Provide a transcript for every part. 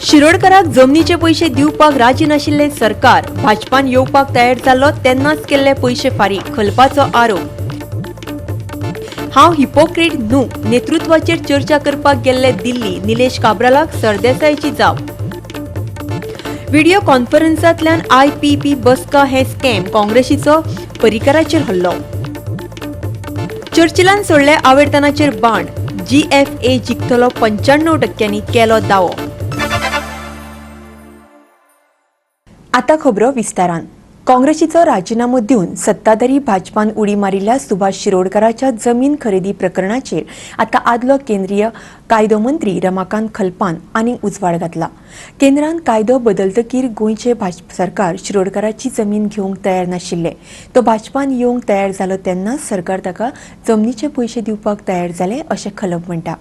शिरोडकराक जमनीचे पैसे दिवपाक राजी नाशिल्ले सरकार भाजपान येवपाक तयार जाल्लो तेन्नाच केल्ले पैसे फारीक खलपाचो आरोप। हांव हिपोक्रेट न्हू, नेतृत्वाचेर चर्चा करपाक गेल्ले दिल्ली निलेश काब्रालाक सरदेसाईची जाप। व्हिडिओ कॉन्फरन्सांतल्यान IPP बसका हे स्कॅम काँग्रेसीचो पर्रीकराचेर हल्लो। चर्चिलान सोडले आवेडतानाचेर बाण, GFA जिखतलो 95% केलो दावो। आता खबरो विस्तारान। काँग्रेसीचो राजीनामो दिवन सत्ताधारी भाजपान उडी मारिल्ल्या सुभाष शिरोडकराच्या जमीन खरेदी प्रकरणाचेर आता आदलो केंद्रीय कायदो मंत्री रमाकांत खलपान आनीक उजवाड घातला। केंद्रान कायदो बदलतकीर गोंयचे भाजप सरकार शिरोडकराची जमीन घेवंक तयार नाशिल्ले। तो भाजपान येवंक तयार जालो तेन्नाच सरकार ताका जमनीचे पैसे दिवपाक तयार जाले अशें खलप म्हणटा।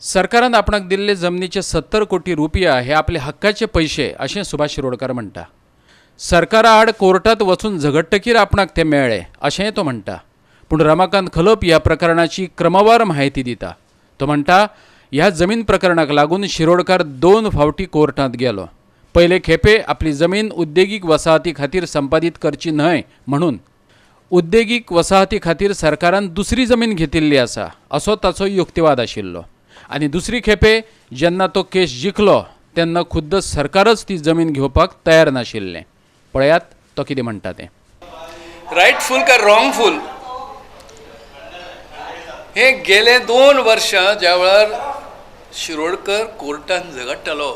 सरकारान आपणाक दिल्ले जमनीचे 70 कोटी रुपया हे आपले हक्काचे पैसे अशें सुभाष शिरोडकर म्हणटा। सरकारा आड कोर्टात वचून झगडटकीर आपणाक ते मेळ्ळे अशेंय तो म्हणटा। पूण रमाकांत खलप ह्या प्रकरणाची क्रमवार म्हायती दिता। तो म्हणटा ह्या जमीन प्रकरणाक लागून शिरोडकार 2 फावटी कोर्टांत गेलो। पयले खेपे आपली जमीन उद्देगीक वसाहती खातीर संपादीत करची न्हय म्हणून उद्देगीक वसाहती खातीर सरकारान दुसरी जमीन घेतिल्ली आसा असो ताचो युक्तिवाद आशिल्लो। आनी दुसरी खेपे जेन्ना तो केस जिखलो तेन्ना खुद्द सरकारच ती जमीन घेवपाक तयार नाशिल्लें। पळयात तो कितें म्हणटा तें। रायटफूल काय रॉंगफूल हे गेले 2 वर्सां ज्या वेळार शिरोडकर कोर्टान झगडटालो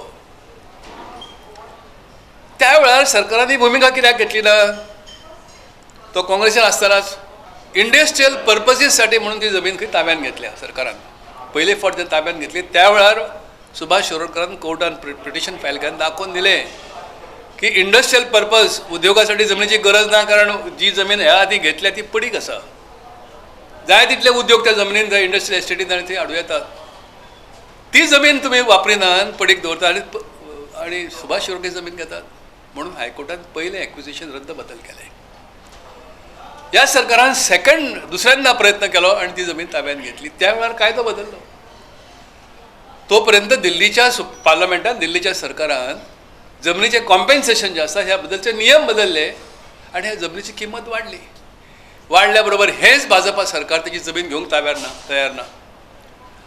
त्या वेळार सरकारान भूमिका कित्याक घेतली ना? तो काँग्रेसीन आसतनाच इंडस्ट्रियल पर्पजीस साठी म्हणून ती जमीन खंय ताब्यान घेतल्या सरकारान। पयले फावट जेन्ना ताब्यान घेतली त्या वेळार सुभाष शिरोडकरान कोर्टान पिटिशन फायल केलें दाखोवन दिलें की इंडस्ट्रियल पर्पज उद्योगासाठी जमनीची गरज ना, कारण जी जमीन ह्या आधी घेतल्या ती पडीक आसा। जाय तितले उद्योग त्या जमनीन जाय इंडस्ट्रियल एस्टेटीन थंय हाडूं येतात। ती जमीन तुमी वापरिनात पडीक दवरतात आनी सुभाष शिरोडकर जमीन घेतात म्हणून हायकोर्टान पयलें एक्विजिशन रद्द बदल केलें। ह्या सरकारान दुसऱ्यांदा प्रयत्न केलो आनी ती जमीन ताब्यात घेतली। त्या वेळार कायदो बदललो। तोपर्यंत दिल्लीच्या पार्लमेंटान दिल्लीच्या सरकारान जमनीचे कॉम्पेन्सेशन जे आसा ह्या बद्दलचे नियम बदलले आनी ह्या जमनीची किंमत वाडली। वाडल्या बरोबर हेच भाजपा सरकार त्याची जमीन घेवंक तयार ना।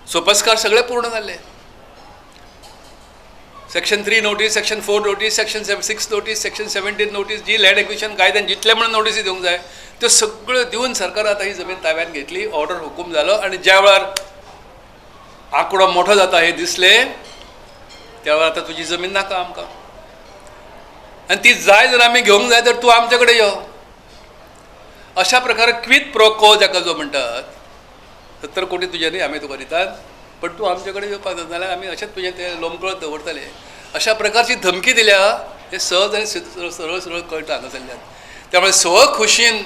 सोपस्कार सगळे पूर्ण जाल्ले। Section 3 notice, section 4 notice, section 6 notice, section 17 notice, जी लँड एक्विजिशन कायद्यान जितले म्हणून नोटीसी दिवंक जाय त्यो सगळ्यो दिवन सरकार आता ही जमीन ताब्यात घेतली। ऑर्डर हुकूम जालो आनी ज्या वेळार आंकडो मोठो जाता हे दिसले त्या वेळार आता तुजी जमीन नाका आमकां आनी ती जाय जर आमी घेवंक जाय तर तूं आमचे कडेन यो। अशा प्रकारे क्विड प्रो क्वो जाका जो म्हणटात 70 कोटी तुज्यांनी आमी तुका दितात पण तूं आमचे कडेन येवपाक जाय नाल्यार आमी अशेंच तुजें तें लोंबकळत दवरतले अशा प्रकारची धमकी दिल्या। हे सहज आनी सरळ सरळ कळटा हांगासरल्यान। त्यामुळे स्व खुशीन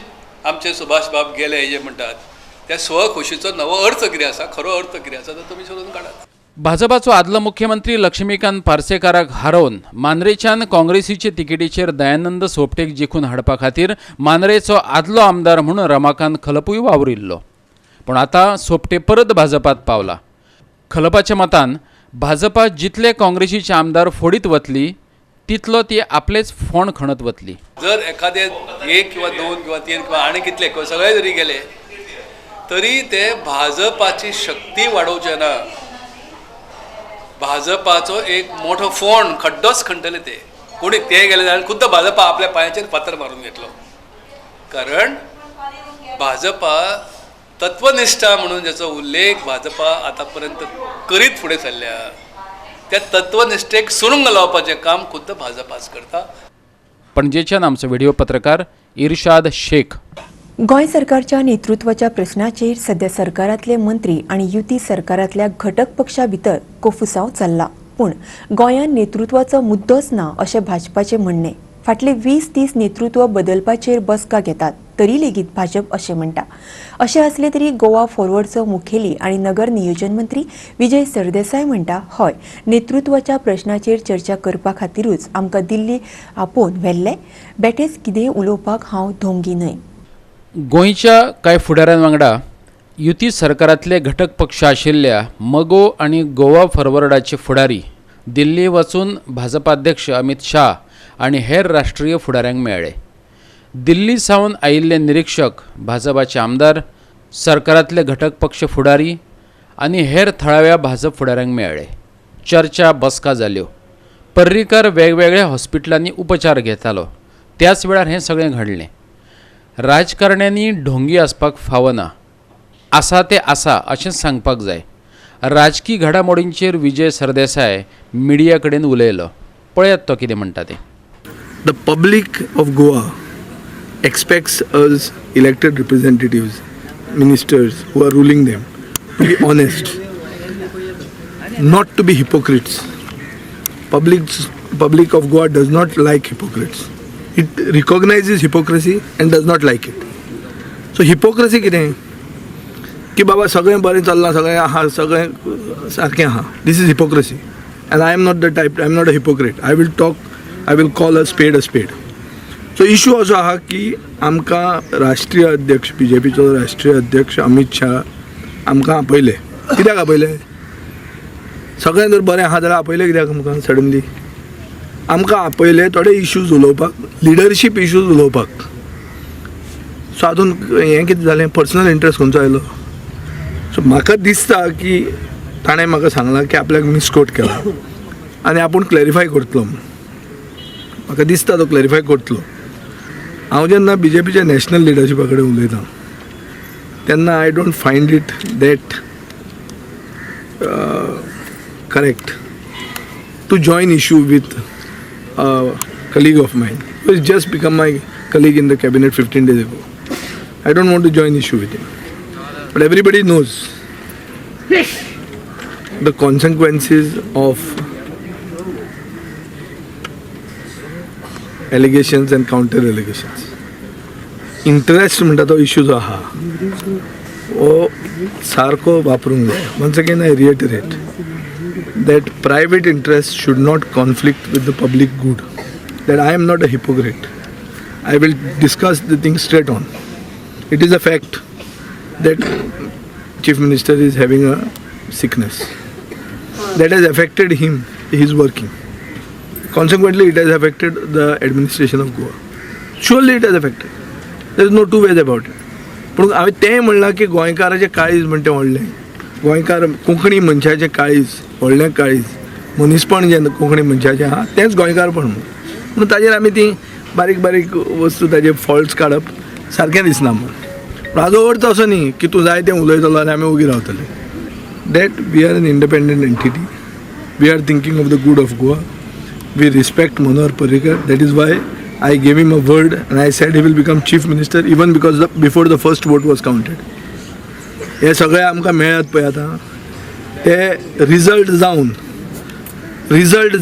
आमचे सुभाष बाब गेले जे म्हणटात त्या स्व खुशीचो नवो अर्थ कितें आसा, खरो अर्थ कितें आसा तो तुमी सोदून काडात। भाजपाचो आदलो मुख्यमंत्री लक्ष्मीकांत पार्सेकाराक हारोवन मांद्रेच्यान काँग्रेसीचे तिकेटीचेर दयानंद सोपटेक जिखून हाडपा खातीर मांद्रेचो आदलो आमदार म्हणून रमाकांत खलपूय वावुरिल्लो। पूण आतां सोपटे परत भाजपात पावला। खलपाच्या मतान भाजपा जितले काँग्रेसीचे आमदार फोडीत वतली तितलो ती आपलेच फोंड खणत वतली। जर एखादे 1 किंवा 2 किंवा 3 किंवा आनी कितले किंवा सगळे जरी गेले तरी ते भाजपाची शक्ती वाडोवचे ना। भाजपाचो एक मोठो फोंड खड्डोच खणटले ते। कोणी ते गेले जाल्यार खुद्द भाजपा आपल्या पांयाचेर फातर मारून घेतलो। कारण भाजपा तत्वनिष्ठा म्हणून ज्याचो उल्लेख भाजपा आतापर्यंत करीत फुडें सरल्या त्या तत्वनिष्ठेक सुरुंग लावपाचें काम खुद्द भाजपाच करता। पणजेच्यान आमचो व्हिडिओ पत्रकार इर्शाद शेख। गोंय सरकारच्या नेतृत्वाच्या प्रश्नाचेर सध्या सरकारांतले मंत्री आनी युती सरकारांतल्या घटक पक्षां भितर कोफुसांव चल्ला। पूण गोंयांत नेतृत्वाचो मुद्दोच ना अशें भाजपाचें म्हणणें। फाटले 20-30 नेतृत्व बदलपाचेर बसका घेतात तरी लेगीत भाजप अशें म्हणटा। अशें आसलें तरी गोवा फॉरवर्डचो मुखेली आनी नगर नियोजन मंत्री विजय सरदेसाय म्हणटा हय, नेतृत्वाच्या प्रश्नाचेर चर्चा करपा खातीरूच आमकां दिल्ली आपोवन व्हेल्ले। बेठेच कितेंय उलोवपाक हांव धोंगी न्हय। गोंयच्या कांय फुडाऱ्यां वांगडा युती सरकारांतले घटक पक्ष आशिल्ल्या मगो आनी गोवा फॉरवर्डाचे फुडारी दिल्ली वचून भाजपाध्यक्ष अमित शाह आणि हेर राष्ट्रीय फुडाऱ्यांक मेळ्ळे. दिल्ली सावन आयिल्ले निरीक्षक, भाजपाचे आमदार, सरकारांतले घटक पक्ष फुडारी आनी हेर थळाव्या भाजप फुडाऱ्यांक मेळ्ळे. चर्चा, बसका जाल्यो. पर्रीकार वेगवेगळ्या हॉस्पिटलांनी उपचार घेतालो. त्याच वेळार हें सगळें घडलें. राजकारण्यांनी ढोंगी आसपाक फावना. आसा ते आसा अशें सांगपाक जाय. राजकी घडामोडींचेर विजय सरदेसाय मिडिया कडेन उलयलो. पळयात तो कितें म्हणटा तें. The public of Goa expects us elected representatives, ministers who are ruling them, to be honest, not to be hypocrites. Public of Goa does not like hypocrites. It recognizes hypocrisy and does not like it. So hypocrisy कितें की बाबा सगळें बरें चल्लां, सगळें आहा, सगळें सारकें आहा. This is hypocrisy. And I am not the type, I am not a hypocrite. I will call a spade a spade. So issue असो आहा की आमकां राष्ट्रीय अध्यक्ष, BJPचो राष्ट्रीय अध्यक्ष अमित शाह आमकां आपयले. कित्याक आपयले? सगळें जर बरें आहा जाल्यार आपयले कित्याक आमकां सडनली? आमकां आपयले थोडे इश्यूज उलोवपाक, लिडरशीप इश्यूज उलोवपाक. सो हातून हें कितें जालें, पर्सनल इंट्रस्ट खंयचो आयलो? सो म्हाका दिसता की ताणें म्हाका सांगलां की आपल्याक मिसकोट केला आनी आपूण क्लॅरिफाय करतलो. म्हाका दिसता तो क्लॅरिफाय करतलो. हांव जेन्ना BJPच्या नॅशनल लिडरशिपा कडेन उलयतां तेन्ना I don't find it that correct to join issue with colleague of mine who has just become my colleague in the cabinet 15 days ago. I don't want to join issue with him. But everybody knows the consequences of allegations and counter allegations. Interest म्हणटा तो issue जो आहा वो सारको वापरूंक जाय. Once again I reiterate that private interest should not conflict with the public good. That I am not a hypocrite. I will discuss the thing straight on. It is a fact that Chief Minister is having a sickness. That has affected him. He is working. Consequently, it has affected the administration of Goa. Surely it has affected. There is no two ways about it. पण हांवें तें म्हणलां की गोंयकाराचें काळीज म्हणटा तें व्हडलें. गोंयकार कोंकणी मनशाचें काळीज, व्हडलें काळीज, मनीसपण जें कोंकणी मनशाचें आहा तेंच गोंयकारपण म्हणून ताजेर आमी ती बारीक बारीक वस्तू ताजे फॉल्ट्स काडप सारकें दिसना म्हणून. पूण हाजो अर्थ असो न्ही की तूं जाय तें उलयतलो आनी आमी ओगी रावतले. That we are an independent entity. We are thinking of the good of Goa. We respect Manohar Parrikar. That is why I gave him a word and I said he will become chief minister even because before the first vote was counted. हे सगळे आमकां मेळ्ळ्यात पळय आतां ते result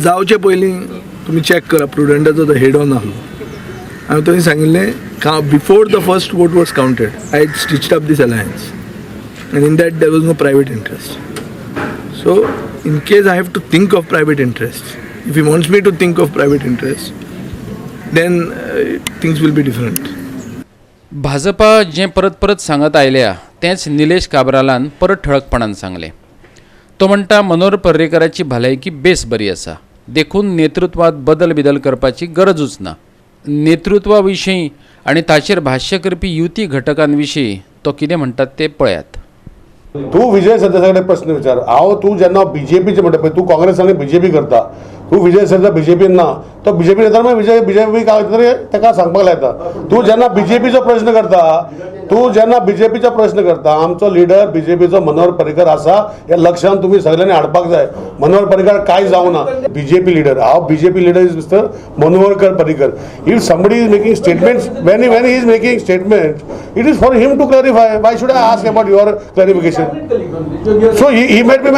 जावचे पयलीं तुमी चॅक करा. प्रुडंटाचो तो हेड ऑन आहलो. हांवें थंय सांगिल्लें before the first vote was counted I stitched up these alliance and in that there was no private interest. So in case I have to think of private interest, if he wants me to think of private interest, then things will be different. Bhajpa जे परत परत सांगत आयल्या तेच निलेश काब्रालान परत ठळकपणान सांगले. तो म्हणटा मनोहर पर्रीकराची भलायकी बेस बरी आसा, देखून नेतृत्वात बदल करपाची गरजूच ना. नेतृत्वा विशीं आनी ताचेर भाष्य करपी युती घटकांविशीं तो कितें म्हणटात ते पळयात. तू विजय सरदेसाय प्रश्न विचार. हांव तूं जेन्ना BJPचे म्हणटा पळय, तूं काँग्रेस आनी BJP करता, तूं विजय सरदेसाय BJPन ना, तो BJP येता मागीर BJP काय तरी ताका सांगपाक लायता. तूं जेन्ना BJPचो प्रश्न करता, आमचो लिडर BJPचो मनोहर पर्रीकर आसा हे लक्षांत तुमी सगळ्यांनी हाडपाक जाय. मनोहर पर्रीकर कांय जावना. BJP लिडर, हांव BJP leader is mister Manohar Parrikar. If somebody is making statements, when he is making statements, it is for him to clarify. Why should I ask about your clarification? So he might be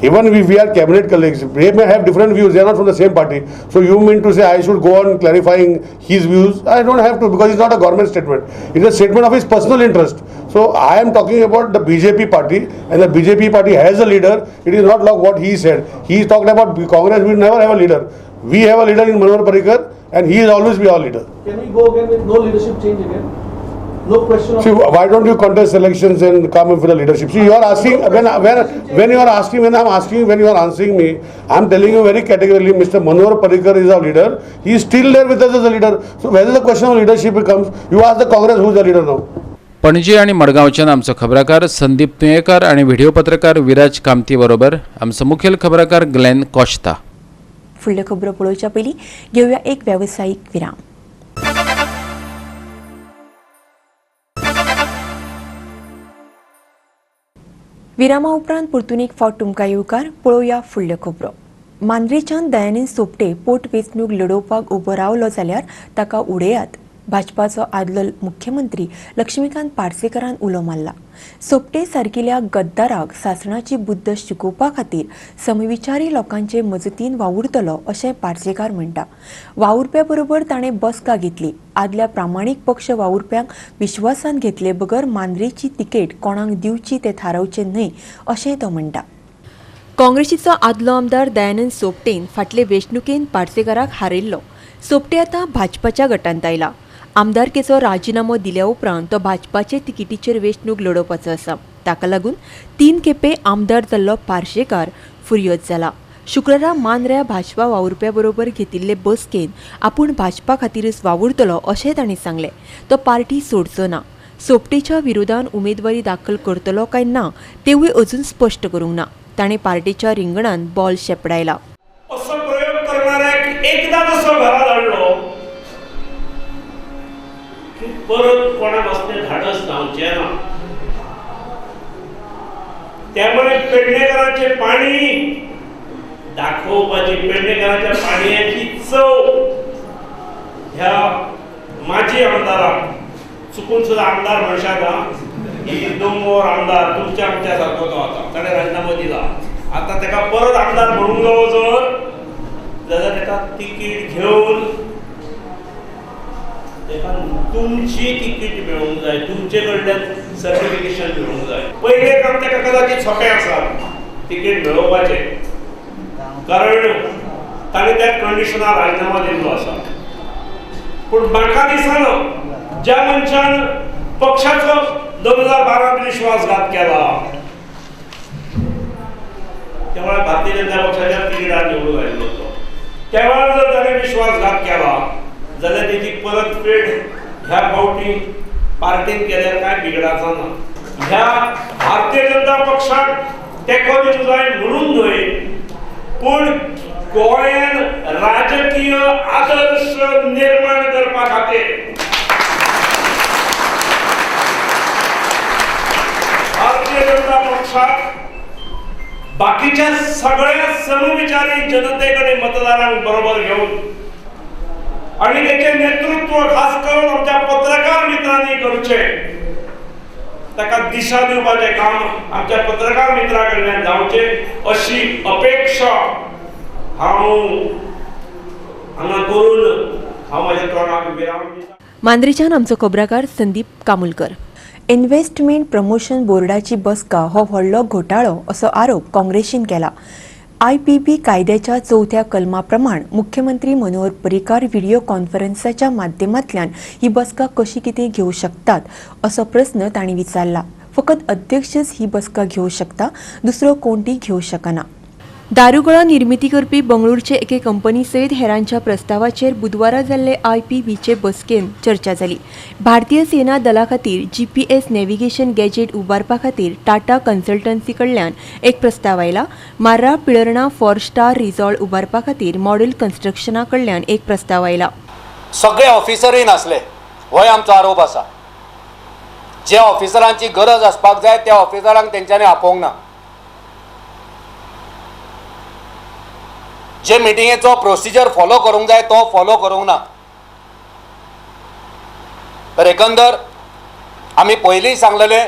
even if we are cabinet colleagues, they may have different views. They are not from the same party. So you mean to say I should go on clarifying his views? I don't have to, because it's not a government statement. It's a statement of his personal interest. So I am talking about the BJP party, and the BJP party has a leader. It is not like what he said. He talked about Congress will never have a leader. We have a leader in Manohar Parrikar, and he will always be our leader. Can we go again with no leadership change again? No question of See, why don't you contest elections and come in for the leadership? See, you are asking when you are asking, when I am asking, when you are answering me, I am telling you very categorically, Mr. Manohar Parrikar is our leader. He is still there with us as a leader. So whether the question of leadership comes, you ask the Congress who is the leader now. Panaji आणि मडगांवच्यान आमचो खबराकार संदीप तुयेकर आणि video पत्रकार विराज कामती बरोबर आमचो मुखेल खबराकार Glenn Costa. फुडल्यो खबरो पळोवच्या पयलीं घेवया एक व्यावसायिक विराम. विरामा उपरांत परतून एक फावट तुमकां येवकार पळोवया फुडल्यो खबरो. मांद्रेच्यान दयानंद सोपटे पोटवेंचणूक लडोवपाक उबो रावलो जाल्यार ताका उडयात. भाजपाचो आदलो मुख्यमंत्री लक्ष्मीकांत पार्सेकरान उलो मारला. सोपटे सारकिल्या गद्दाराक सासणाची बुद्ध शिकोवपा खातीर समविचारी लोकांचे मजतीन वावुरतलो अशें पार्सेकार म्हणटा. वावुरप्या बरोबर ताणें बसका घेतली. आदल्या प्रामाणीक पक्ष वावुरप्यांक विश्वासान घेतले बगर मांद्रेची तिकेट कोणाक दिवची तें थारावचें न्हय अशेंय तो म्हणटा. काँग्रेसीचो आदलो आमदार दयानंद सोपटेन फाटले वेंचणुकेंत पार्सेकाराक हारयल्लो. सोपटे आतां भाजपाच्या गटांत आयला. आमदारकेचो राजिनामो दिल्या उपरांत तो भाजपाचे तिकिटीचेर वेंचणूक लडोवपाचो आसा. ताका लागून 3 खेपे आमदार जाल्लो पार्सेकार फुर्योज जाला. शुक्रारा मांद्र्या भाजपा वावुरप्या बरोबर घेतिल्ले बसकेन आपूण भाजपा खातीरच वावुरतलो अशें तांणी सांगलें. तो पार्टी सोडचो ना. सोपटेच्या विरोधान उमेदवारी दाखल करतलो काय ना तेवूय अजून स्पश्ट करूंक ना. ताणें पार्टीच्या रिंगणांत बॉल शेपडायला. असो प्रयोग करणाऱ्याक एकदा जसो घरात हाडलो की परत कोणाक असले धाडस जावचें ना. त्यामुळे पेडणेकरांचे पाणी दाखोवपाची, पेडणेकरांच्या पाणयाची चव ह्या माजी आमदाराक चुकून सुद्धा आमदार म्हणशात की 2 वर आमदार तुमच्या आमच्या सारको तो आता ताणें राजिनामो दिला. आता ताका परत आमदार म्हणूंक जावो जाल्यार ताका तिकीट घेवन ताका तुमची तिकीट मेळूंक जाय, तुमचे कडल्यान सर्टिफिकेशन मेळूंक जाय. पयलें काम ताका कदाचित सोंपें आसा तिकीट मेळोवपाचें, कारण ताणें त्या कंडिशनार राजिनामो दिल्लो आसा. पूण म्हाका दिसना ज्या मनशान पक्षाचो 2012 विश्वासघात केला तेव्हा भारतीय जनता पक्षाच्या तिकीटार निवडून आयिल्लो तो. तेव्हा जर ताणें विश्वासघात केला जाल्यार तेजी परतफेड ह्या फावटी पार्टीन केल्यार काय बिगडाचो ना. ह्या भारतीय जनता पक्षाक तेंको दिवंक जाय म्हणून न्हय, पूण गोंयान राजकीय आदर्श निर्माण करपा खातीर भारतीय जनता पक्षाक बाकीच्या सगळ्या समविचारी जनतेकडे मतदारांक बरोबर घेऊन आणि त्याचे नेतृत्व खास करून आमच्या पत्रकार मित्रांनी करचे, ताका दिशा दिवपाचे काम आमच्या पत्रकार मित्रां कडल्यान जावचे अशी अपेक्षा हांगा करून हांव म्हाज्या तोंडाक विराम दिता. मांद्रेच्यान आमचो खबराकार संदीप कामुलकर. इन्व्हेस्टमेंट प्रमोशन बोर्डाची बसका हो व्हडलो घोटाळो असो आरोप काँग्रेसीन केला. IPP कायद्याच्या 4थ्या कलमा प्रमाण मुख्यमंत्री मनोहर पर्रीकार व्हिडिओ कॉन्फरन्साच्या माध्यमांतल्यान ही बसका कशी कितें घेवं शकतात असो प्रस्न तांणी विचारला. फकत अध्यक्षच ही बसका घेवं शकता, दुसरो कोणूय घेवं शकना. दारुगळो निर्मिती करपी बंगळूरचे एके कंपनी सयत हेरांच्या प्रस्तावाचेर बुधवारा जाल्ले IPBचे बसकेन चर्चा जाली. भारतीय सेना दला खातीर GPS नॅव्हिगेशन गॅजेट उबारपा खातीर टाटा कन्सल्टन्सी कडल्यान एक प्रस्ताव आयला. मार्रा पिळर्णा 4 स्टार रिसॉर्ट उबारपा खातीर मॉडेल कन्स्ट्रक्शना कडल्यान एक प्रस्ताव आयला. सगळे ऑफिसरय नासले होय आमचो आरोप आसा. जे ऑफिसरांची गरज आसपाक जाय त्या ऑफिसरांक तेंच्यांनी आपोवंक ना. जे मिटिंगेचो प्रोसिजर फॉलो करूंक जाय तो फॉलो करूंक ना. तर एकंदर आमी पयलीं सांगलेले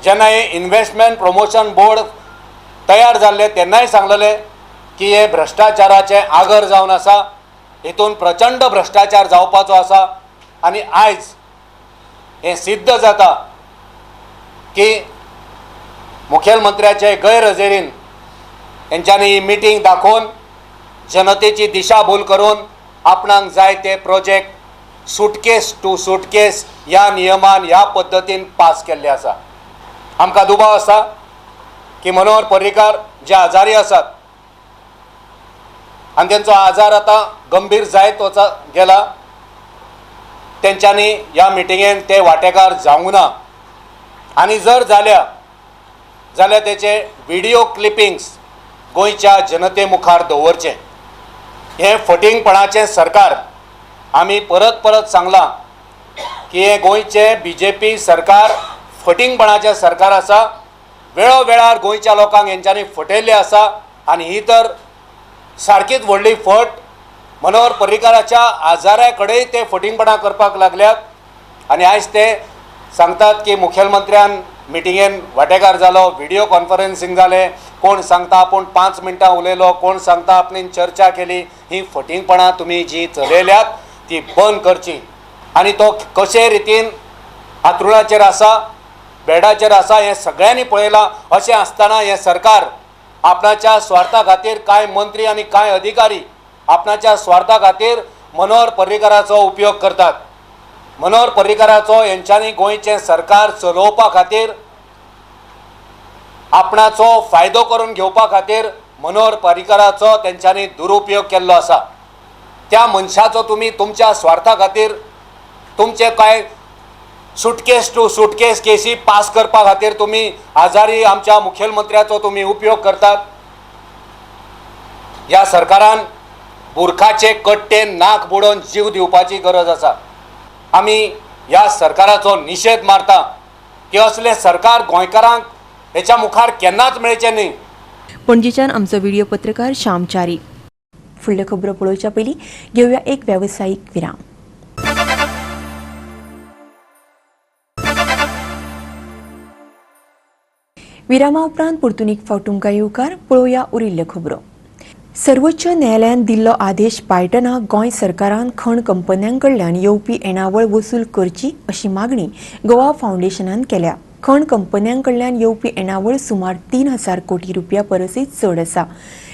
जेन्ना हे इन्व्हेस्टमेंट प्रमोशन बोर्ड तयार जाल्ले तेन्नाय सांगलेले की हे भ्रश्टाचाराचे आगर जावन आसा, हितून प्रचंड भ्रश्टाचार जावपाचो आसा. आनी आयज हे सिद्ध जाता की मुखेलमंत्र्याचे गैरहजेरीन तेंच्यांनी ही मिटींग दाखोवन जनतेची दिशाभूल करून आपणाक जाय ते प्रोजेक्ट सुटकेस टू सुटकेस ह्या नियमान ह्या पद्दतीन पास केल्ले आसा. आमकां दुबाव आसा की मनोहर पर्रीकार जे आजारी आसात आनी त्यांचो आजार आतां गंभीर जायत गेला, तेंच्यांनी ह्या मिटिंगेन ते वांटेकार जावंक ना. आनी जर जाल्यार तेचे व्हिडिओ क्लिपिंग्स गोंयच्या जनते मुखार दवरचे. हे फटिंगपणाचें सरकार आमी परत परत सांगलां की हे गोंयचे BJP सरकार फटिंगपणाचें सरकार आसा. वेळोवेळार गोंयच्या लोकांक हेंच्यांनी फटयल्ले आसा आनी ही तर सारकीच व्हडली फट. मनोहर पर्रीकाराच्या आजारा कडेन ते फटिंगपणां करपाक लागल्यात आनी आयज ते सांगतात की मुखेलमंत्र्यान मिटिंगेन वांटेकार जालो, व्हिडिओ कॉन्फरन्सिंग जालें, कोण सांगता आपूण 5 मिनटां उलयलो, कोण सांगता आपणेन चर्चा केली. ही फटिंगपणां तुमी जी चलयल्यात ती बंद करची. आनी तो कशे रितीन हातरुणाचेर आसा, बेडाचेर आसा हें सगळ्यांनी पळयलां. अशें आसतना हें सरकार आपणाच्या स्वार्था खातीर कांय मंत्री आनी कांय अधिकारी आपणाच्या स्वार्था खातीर मनोहर पर्रीकाराचो उपयोग करतात. मनोहर पर्रीकाराचो हेंच्यांनी गोंयचें सरकार चलोवपा खातीर आपणाचो फायदो करून घेवपा खातीर मनोहर पर्रीकाराचो तेंच्यांनी दुरुपयोग केल्लो आसा. त्या मनशाचो तुमी तुमच्या स्वार्था खातीर तुमचे कांय सुटकेस टू सुटकेस केसी पास करपा खातीर तुमी आजारी आमच्या मुखेलमंत्र्याचो तुमी उपयोग करतात. ह्या सरकारान बुरखाचे कट्टे नाक बुडोवन जीव दिवपाची गरज आसा. आमी ह्या सरकाराचो निशेध मारता की असले सरकार गोंयकारांक हेच्या मुखार केन्नाच मेळचें न्ही. पणजीच्यान आमचो व्हिडिओ पत्रकार श्याम च्यारी. फुडल्यो खबरो पळोवच्या पयलीं घेवया एक व्यावसायिक विराम. विरामा उपरांत परतून एक फावट तुमकां येवकार पळोवया उरिल्ल्यो खबरो. सर्वोच्च न्यायालयान दिल्लो आदेश पाळटना गोंय सरकारान खण कंपन्यांकडल्यान येवपी येणावळ वसूल करची अशी मागणी गोवा फावंडेशनान केल्या. खण कंपन्यांकडल्यान येवपी येणावळ सुमार 3,000 कोटी रुपया परसय चड आसा.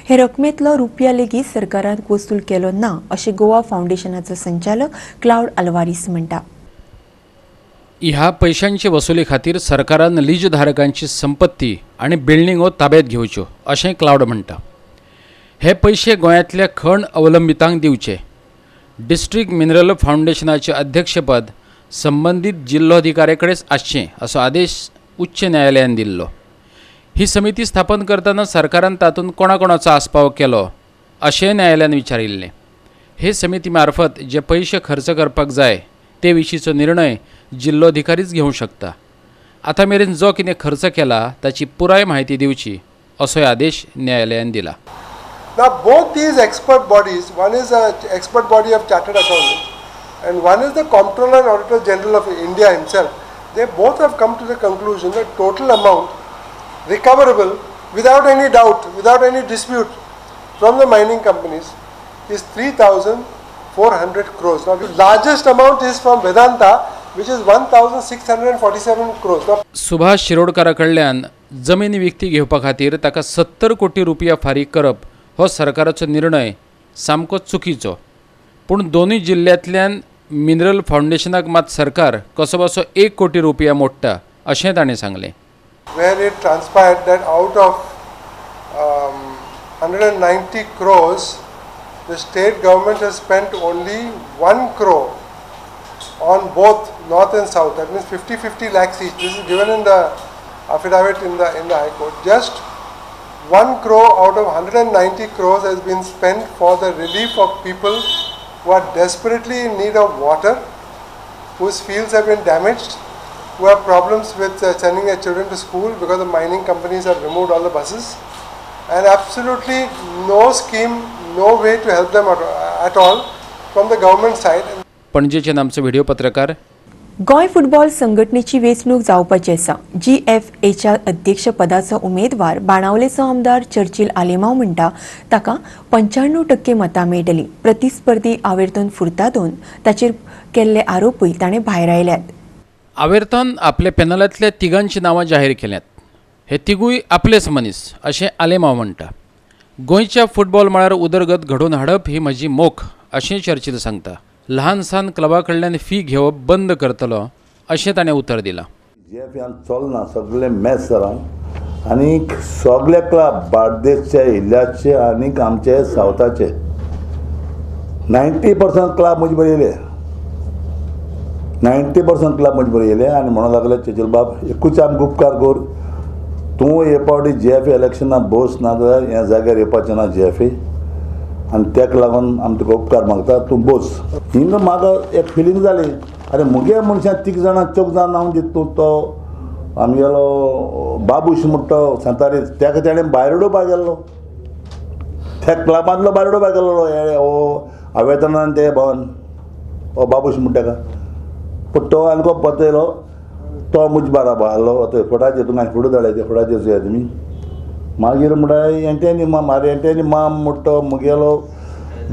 हे रकमेंतलो रुपया लेगीत सरकारान वसूल केलो ना अशें गोवा फावंडेशनाचो संचालक क्लाउड आल्वारीस म्हणटा. ह्या पैशांची वसुली खातीर सरकारान लीजधारकांची संपत्ती आनी बिल्डिंगो ताब्यात घेवच्यो अशें क्लाउड म्हणटा. हे पैसे गोंयांतल्या खण अवलंबितांक दिवचे. डिस्ट्रिक्ट मिनरल फावंडेशनाचे अध्यक्षपद संबंधीत जिल्लोधिकाऱ्या कडेच आसचें असो आदेश उच्च न्यायालयान दिल्लो. ही समिती स्थापन करतना सरकारान तातूंत कोणाकोणाचो आस्पाव केलो अशें न्यायालयान विचारिल्लें. हे समिती मार्फत जे पैसे खर्च करपाक जाय ते विशींचो निर्णय जिल्लोधिकारीच घेवंक शकता. आतां मेरेन जो कितें खर्च केला ताची पुराय म्हायती दिवची असोय आदेश न्यायालयान दिला. Now both these expert bodies, one is an expert body of chartered accountants and one is the Comptroller and Auditor General of India himself. They both have come to the conclusion that total amount recoverable without any doubt, without any dispute from the mining companies is 3,400 crores. Now the largest amount is from Vedanta which is 1,647 crores. Now, Subhash शिरोडकारा कडल्यान जमीन विकती घेवपा खातीर ताका 70 कोटी रुपया फारीक करप हो सरकाराचो निर्णय सामको चुकीचो. पूण दोनूय जिल्ल्यांतल्यान मिनरल फावंडेशनाक मात सरकार कसो बसो 1 कोटी रुपया मोडटा अशें ताणें सांगलें. where it transpired that out of 190 crores, the state government has spent only 1 crore on both north and south. That means 50-50 lakhs each. This is given in the affidavit in the High Court. Just 1 crore out of 190 crores has been spent for the relief of people who are desperately in need of water, whose fields have been damaged, who have problems with sending their children to school because the mining companies have removed all the buses, and absolutely no scheme, no way to help them at all from the government side. पणजेचे आमचो video पत्रकार. Goa football संघटनेची वेंचणूक जावपाची आसा. GFAच्या अध्यक्षपदाचो उमेदवार बाणावलेचो आमदार चर्चिल आलेमांव म्हणटा ताका 95% मतां मेळटलीं. प्रतिस्पर्धी आवेर्तन फुर्तादोन ताचेर केल्ले आरोपूय ताणें भायर आयल्यात. आवेर्तन आपल्या पॅनलांतल्या तिगांची नांवां जाहीर केल्यात. हे तिगूय आपलेच मनीस अशें आलेमांव म्हणटा. गोंयच्या फुटबॉल मळार उदरगत घडोवन हाडप ही म्हजी मोख अशें चर्चिल सांगता. ल्हान सान क्लबा कडल्यान फी घेवप बंद करतलो अशें ताणें उतर दिलां. जेएफआन चलना, सगळे मॅच जाला आनी सगळे क्लब बार्देसचे, इल्ल्याचे आनीक आमचे सावथाचे 90% क्लब म्हजे बरे येयले. 90% क्लब म्हजे बरे येयले आनी म्हणून लागले चेचल बाब एकूच आमकां उपकार कर, तूं हे पावटी जेएफए इलेक्शनाक बस ना जाल्यार ह्या जाग्यार येवपाचें ना जेएफए आनी तेका लागून आमी तुका उपकार मागता, तूं बस. हिंगा म्हाका एक फिलींग जाली, अरे मुगे मनशां 3 जाणां 4 जाणां नांव दिता तो आमगेलो बाबूश म्हणटा सांतारी, तेका तेणें भायर उडोवपाक गेल्लो, त्या क्लबांतलो भायर उडोवपाक गेल्लो हो आवेतनान ते भवन हो बाबूश म्हणटा तेका. पूण तो आनी पत्तो येयलो, तो मुज बाराबा आहलो फोटाचेर तुमकां फोटो धाडले ते फोटाचेर चोया तुमी. मागीर म्हणटा हेंटेनी म्हारे हेंटेनी माम म्हणटा मुगेलो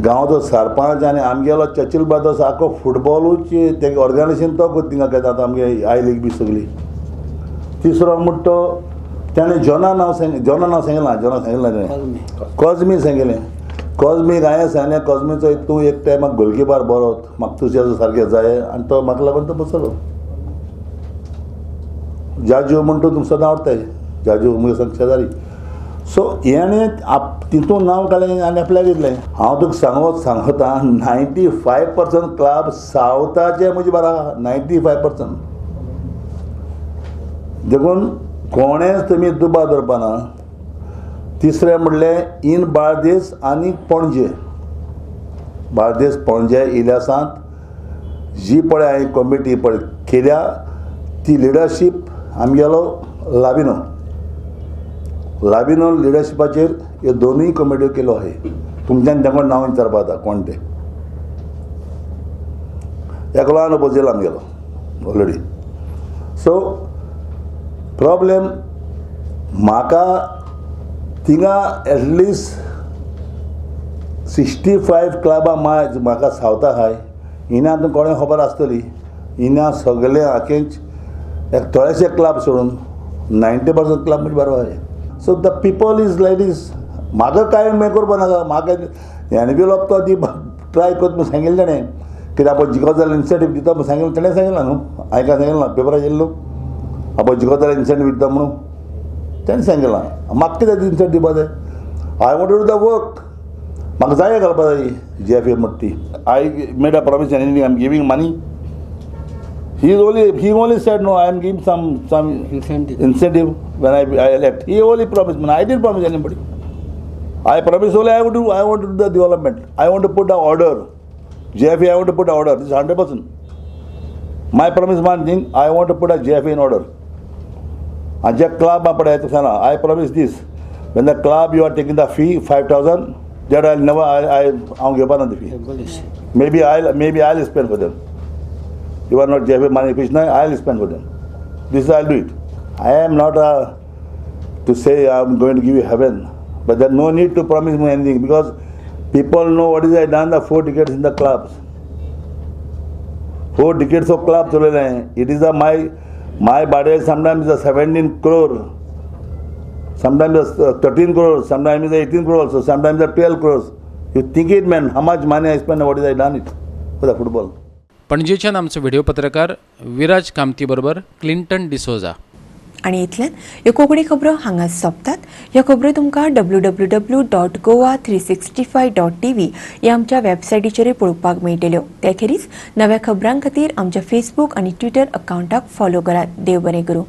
गांवचो सरपंच आनी आमगेलो चचिल बादोस आख्खो फुटबॉलूच तेगे ऑर्गनायजेशन तो थिंगा घेतात आमगे आय लीग बी सगळी. तिसरो म्हणटा ताणें जोना नांव सांगलां ताणें कॉजमी सांगलें. कॉजमीक हांवें सांगलें कॉजमीचो तूं एक टायमाक गोलकीपर बरो, म्हाका तुजें सारकें जाय आनी तो म्हाका लागून तो बसलो. जाजू म्हणटा तुमकां सदां आवडटाय, जाजू म्हगे संग शेजारी. सो हेणें तितून नांव काडलें आनी आपल्याक दितलें. हांव तुका सांगता 95% क्लब सावथाचे म्हजे बरा 95%. देखून कोणेंच तुमी दुबाव धरपाना. तिसरें म्हणलें इन बार्देस आनी पणजे. बार्देस पणजे इल्यासांत जी पळय हांवें कमिटी पळय केल्या ती लिडरशीप आमगेलो लाबिनो लिडरशिपाचेर ह्यो दोनूय कमिट्यो केलो आहाय. तुमच्यान तेंको नांव विचारपा जाता कोण ते. एकलो बसयलो आमगेलो ऑलरेडी. सो प्रॉब्लेम म्हाका थिंगा एटलिस्ट 65 क्लबां म्हाका सावता आहाय. हिना आतां कोणें खबर आसतली, हिना सगळे आखेंच एक थोडेशे क्लब सोडून 90% क्लब म्हणजे बरो आहाय. So the people is like this. म्हाका कांय करपा नाका, म्हाका हेणे बी लोक तो ती ट्राय करता म्हूण सांगिल्लें ताणें, कित्याक आपूण जिखत जाल्यार इन्सेंटीव दिता म्हूण सांगिल्लें ताणें सांगिल्लें न्हू, हांवें काय सांगिल्लें ना पेपरार येयल्लो आपूण जिखत जाल्यार इन्सेंटीव दिता म्हणून ताणें सांगिल्लें. म्हाका कित्याक इन्सेंटीव दिवपा जाय? I want to do the work. म्हाका जाय घालपा जाय जेएफए म्हणटा ती. I made a promise I am giving money. He only said no, I am giving some incentive when I elect. He only promised me. I didn't promise anybody. I promised only I want to do the development. I want to put an order. JFA, I want to put an order. This is 100%. My promise one thing, I want to put a JFA in order. And the club, I promise this. When the club you are taking the fee 5,000, that I'll never, I'll give another fee. Maybe I'll spend for them. You are not JFA money Krishna, I'll spend for them. This I'll do it. I am not to say I'm going to give you heaven, but there's no need to promise me anything because people know what is I done the 4 decades in the clubs. 4 decades of clubs. It is my body sometimes is 17 crore, sometimes it's 13 crores, sometimes it's 18 crores, so sometimes it's 12 crores. You think it, man, how much money I spend, what is I done it for the football. पणजेच्यान आमचो video पत्रकार विराज कामती बरोबर Clinton D'Souza. आणि इतल्यान ह्यो कोंकणी खबरो हांगाच सोंपतात. ह्यो खबरो तुमकां www.goa365.tv ह्या आमच्या वेबसायटीचेर पळोवपाक मेळटल्यो. ते खेरीज नव्या खबरां खातीर आमच्या फेसबूक आनी ट्विटर अकावंटाक फॉलो करात. देव बरें करूं.